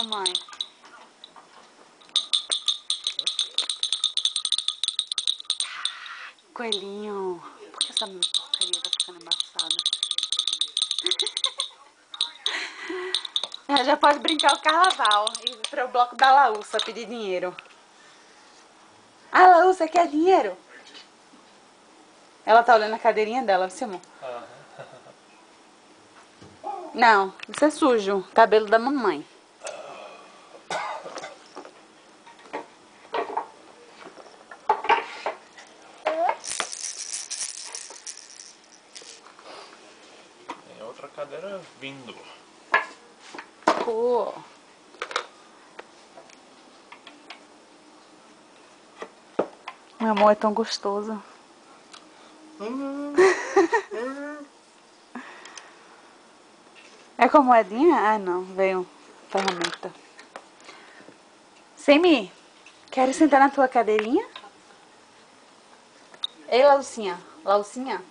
mamãe. Coelhinho. Por que essa porcaria tá ficando embaçada? Já pode brincar o carnaval. E ir para o bloco da Laúça pedir dinheiro. Ah, Laúça quer dinheiro? Ela tá olhando a cadeirinha dela, viu, amor? Não, isso é sujo. Cabelo da mamãe. Tem outra cadeira vindo. Pô. Meu amor, é tão gostoso. É com moedinha? Ah, não. Veio ferramenta. Semi, quero sentar na tua cadeirinha? Ei, Laucinha. Laucinha?